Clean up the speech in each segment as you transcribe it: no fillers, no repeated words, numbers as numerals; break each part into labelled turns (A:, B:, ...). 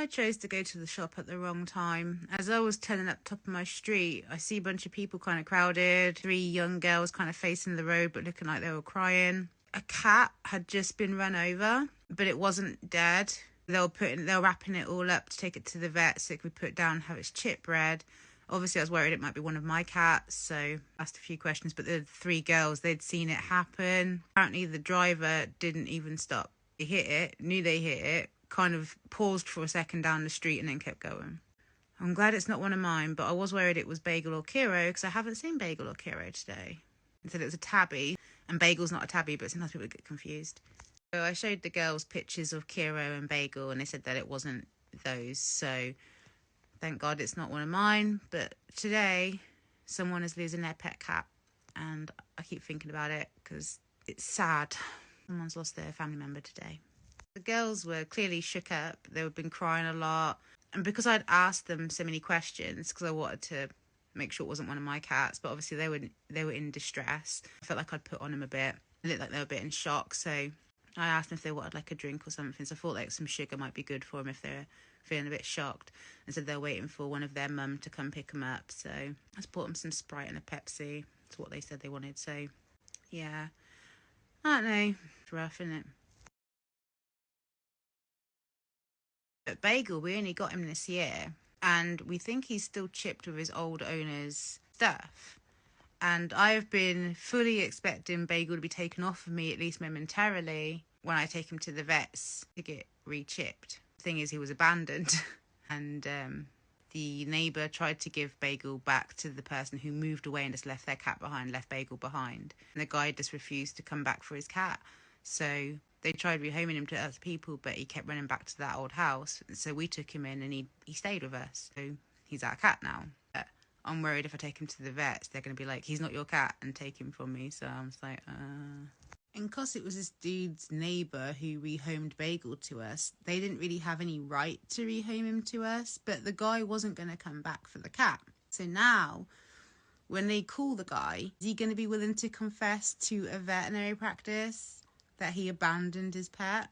A: I chose to go to the shop at the wrong time. As I was turning up top of my street, I see a bunch of people kind of crowded, 3 young girls kind of facing the road but looking like they were crying. A cat had just been run over, but it wasn't dead. They were wrapping it all up to take it to the vet so it could be put down and have its chip bred. Obviously, I was worried it might be one of my cats, so asked a few questions. But the 3 girls, they'd seen it happen. Apparently, the driver didn't even stop. He hit it, knew they hit it, kind of paused for a second down the street and then kept going. I'm glad it's not one of mine, but I was worried it was Bagel or Kiro because I haven't seen Bagel or Kiro today. They said it was a tabby, and Bagel's not a tabby, but sometimes people get confused. So I showed the girls pictures of Kiro and Bagel, and they said that it wasn't those. So thank God it's not one of mine. But today, someone is losing their pet cat, and I keep thinking about it because it's sad. Someone's lost their family member today. The girls were clearly shook up. They had been crying a lot. And because I'd asked them so many questions, because I wanted to make sure it wasn't one of my cats, but obviously they were in distress. I felt like I'd put on them a bit. It looked like they were a bit in shock. So I asked them if they wanted like a drink or something. So I thought like some sugar might be good for them if they're feeling a bit shocked. And so they're waiting for one of their mum to come pick them up. So I just bought them some Sprite and a Pepsi. That's what they said they wanted. So yeah, I don't know. It's rough, isn't it? But Bagel, we only got him this year, and we think he's still chipped with his old owner's stuff. And I've been fully expecting Bagel to be taken off of me, at least momentarily, when I take him to the vets to get re-chipped. The thing is, he was abandoned, and the neighbour tried to give Bagel back to the person who moved away and just left their cat behind, left Bagel behind. And the guy just refused to come back for his cat. So they tried rehoming him to other people, but he kept running back to that old house. So we took him in and he stayed with us. So he's our cat now. But I'm worried if I take him to the vets, they're going to be like, he's not your cat, and take him from me. So I'm just like, And because it was this dude's neighbour who rehomed Bagel to us, they didn't really have any right to rehome him to us. But the guy wasn't going to come back for the cat. So now, when they call the guy, is he going to be willing to confess to a veterinary practice that he abandoned his pet?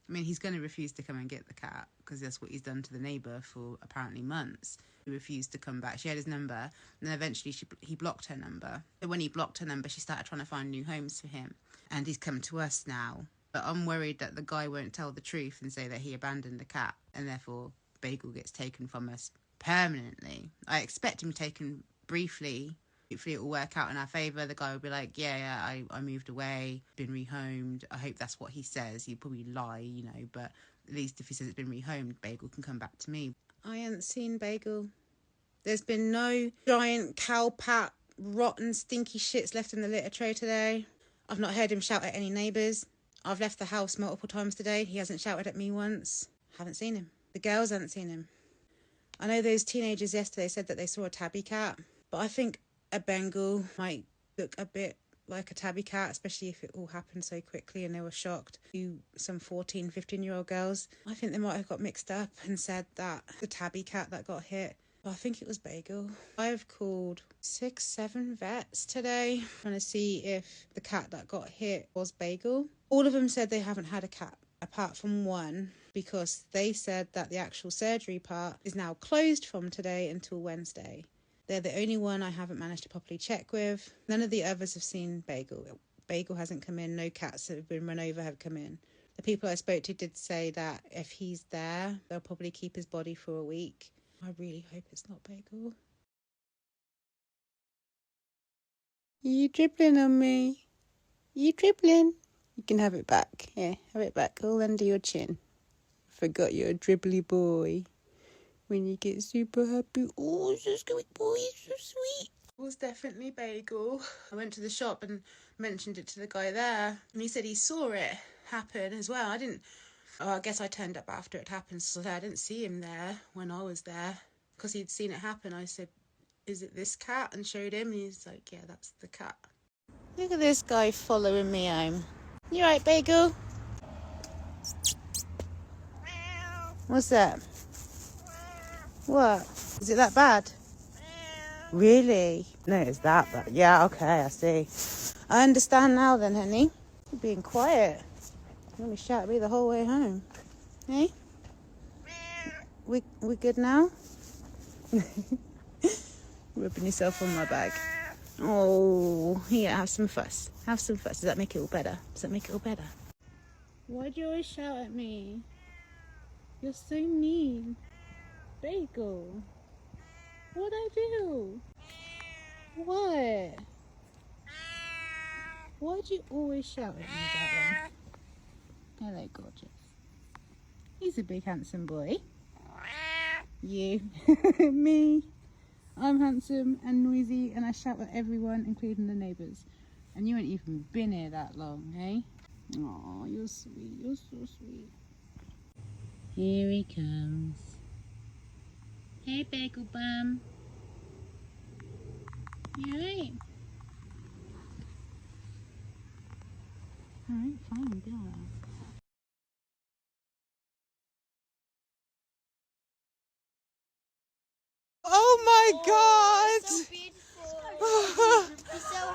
A: I mean, he's going to refuse to come and get the cat because that's what he's done to the neighbour for apparently months. He refused to come back. She had his number, and then eventually he blocked her number. And when he blocked her number, she started trying to find new homes for him. And he's come to us now. But I'm worried that the guy won't tell the truth and say that he abandoned the cat, and therefore Bagel gets taken from us permanently. I expect him taken briefly. Hopefully it will work out in our favour. The guy will be like, I moved away, been rehomed. I hope that's what he says. He'll probably lie, but at least if he says it's been rehomed, Bagel can come back to me. I haven't seen Bagel. There's been no giant cow pat, rotten, stinky shits left in the litter tray today. I've not heard him shout at any neighbours. I've left the house multiple times today. He hasn't shouted at me once. Haven't seen him. The girls haven't seen him. I know those teenagers yesterday said that they saw a tabby cat, but I think a Bengal might look a bit like a tabby cat, especially if it all happened so quickly and they were shocked. Some 14, 15-year-old girls, I think they might have got mixed up and said that the tabby cat that got hit, but I think it was Bagel. I've called 6, 7 vets today trying to see if the cat that got hit was Bagel. All of them said they haven't had a cat, apart from one, because they said that the actual surgery part is now closed from today until Wednesday. They're the only one I haven't managed to properly check with. None of the others have seen Bagel. Bagel hasn't come in. No cats that have been run over have come in. The people I spoke to did say that if he's there, they'll probably keep his body for a week. I really hope it's not Bagel. You dribbling on me? You dribbling? You can have it back. Yeah, have it back all under your chin. Forgot you're a dribbly boy. When you get super happy, oh, so sweet boy, so sweet. It was definitely Bagel. I went to the shop and mentioned it to the guy there, and he said he saw it happen as well. I guess I turned up after it happened, so I didn't see him there when I was there, because he'd seen it happen. I said, is it this cat? And showed him, and he's like, yeah, that's the cat. Look at this guy following me home. You right, Bagel? What's that? What? Is it that bad? Really? No, it's that bad. Yeah, okay, I see. I understand now then, honey. You're being quiet. You're going to shout at me the whole way home. Hey? We good now? Rubbing yourself on my bag. Oh, here, have some fuss. Have some fuss. Does that make it all better? Does that make it all better? Why do you always shout at me? You're so mean. Bagel. What'd I do? What? Why'd you always shout at me, darling? Hello, gorgeous. He's a big handsome boy. You. Me. I'm handsome and noisy and I shout at everyone, including the neighbours. And you ain't even been here that long, eh? Oh, you're sweet. You're so sweet. Here he comes. Hey, Bagel Bum. You alright? Alright, fine, go. Oh my God!
B: So beautiful.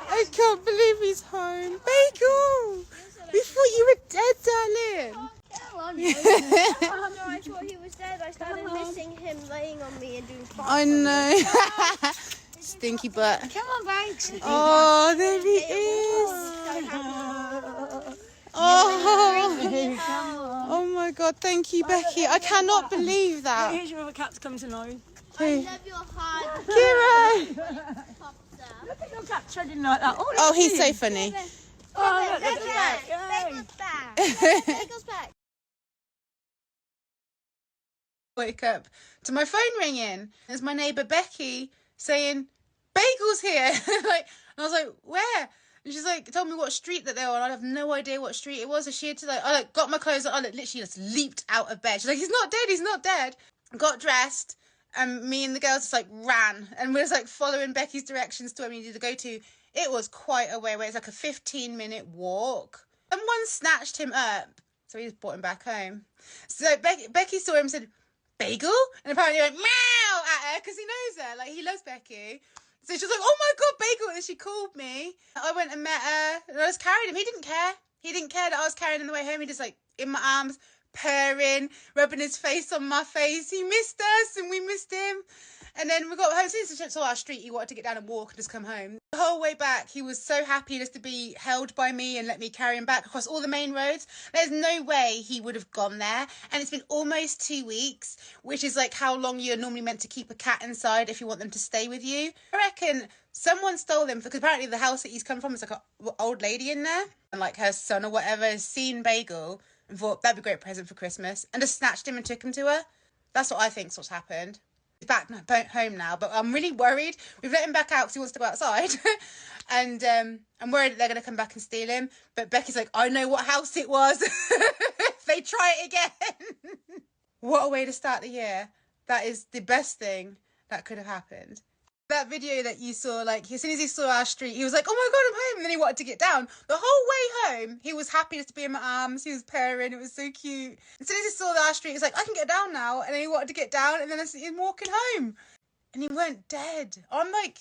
A: I can't believe he's home. Bagel! We thought you were dead, darling.
B: Come on, after I thought he was dead, I started missing him laying on me and doing farts.
A: I know. Stinky butt.
B: Come on, Banks.
A: Oh, there he is. Oh, oh my God, thank you, Becky. I cannot believe that.
C: Here's your other cats come to know.
B: I love your heart.
A: Kira!
C: Look at your cat treading like that.
A: Oh, he's so funny.
C: Oh, look
B: Bagel's
C: at
B: back.
C: that.
B: Bagel's back. Bagel's back.
A: Wake up to my phone ringing. There's my neighbour Becky saying, Bagel's here. Like, and I was like, where? And she's like, told me what street that they were on. I have no idea what street it was. So she had to I got my clothes on. I literally just leaped out of bed. She's like, he's not dead. He's not dead. Got dressed. And me and the girls just ran. And we was following Becky's directions to where we needed to go to. It was quite a way away. It's like a 15-minute walk. Someone snatched him up. So he just brought him back home. So Becky saw him and said, Bagel? And apparently he went meow at her because he knows her. Like, he loves Becky. So she was like, oh my God, Bagel. And she called me. I went and met her. And I was carrying him. He didn't care. He didn't care that I was carrying him on the way home. He just in my arms, purring, rubbing his face on my face. He missed us and we missed him. And then we got home. Since he saw our street, he wanted to get down and walk and just come home. The whole way back, he was so happy just to be held by me and let me carry him back across all the main roads. There's no way he would have gone there. And it's been almost 2 weeks, which is how long you're normally meant to keep a cat inside if you want them to stay with you. I reckon someone stole him because apparently the house that he's come from is an old lady in there. And her son or whatever has seen Bagel and thought that'd be a great present for Christmas and just snatched him and took him to her. That's what I think's what's happened. He's back home now, but I'm really worried. We've let him back out because he wants to go outside. And I'm worried that they're going to come back and steal him. But Becky's like, I know what house it was. If they try it again. What a way to start the year. That is the best thing that could have happened. That video that you saw, as soon as he saw our street, he was like, oh my God, I'm home. And then he wanted to get down. The whole way home, he was happy just to be in my arms. He was purring. It was so cute. As soon as he saw our street, he's like, I can get down now. And then he wanted to get down. And then I see him walking home. And he weren't dead. I'm like,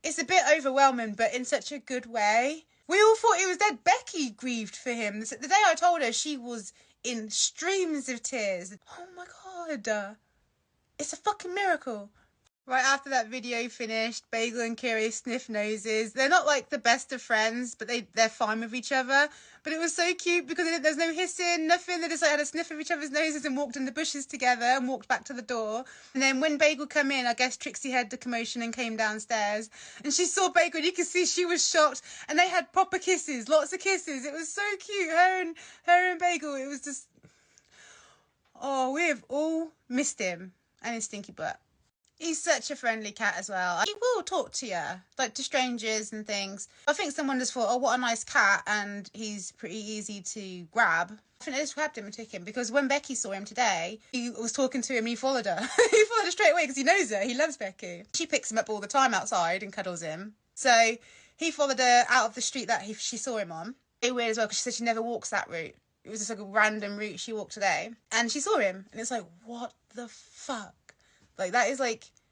A: it's a bit overwhelming, but in such a good way. We all thought he was dead. Becky grieved for him. The day I told her, she was in streams of tears. Oh my God. It's a fucking miracle. Right after that video finished, Bagel and Kiri sniff noses. They're not the best of friends, but they're fine with each other. But it was so cute because there's no hissing, nothing. They just had a sniff of each other's noses and walked in the bushes together and walked back to the door. And then when Bagel come in, I guess Trixie heard the commotion and came downstairs. And she saw Bagel and you can see she was shocked. And they had proper kisses, lots of kisses. It was so cute, her and Bagel. It was just, oh, we have all missed him and his stinky butt. He's such a friendly cat as well. He will talk to you, to strangers and things. I think someone just thought, oh, what a nice cat, and he's pretty easy to grab. I think they just grabbed him and took him, because when Becky saw him today, he was talking to him and he followed her. He followed her straight away because he knows her. He loves Becky. She picks him up all the time outside and cuddles him. So he followed her out of the street that she saw him on. Very weird as well, because she said she never walks that route. It was just a random route she walked today. And she saw him, and it's what the fuck? That is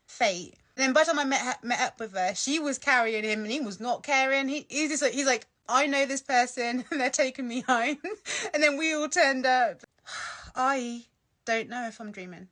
A: fate. And then by the time I met up with her, she was carrying him and he was not caring. He's like, I know this person and they're taking me home. And then we all turned up. I don't know if I'm dreaming.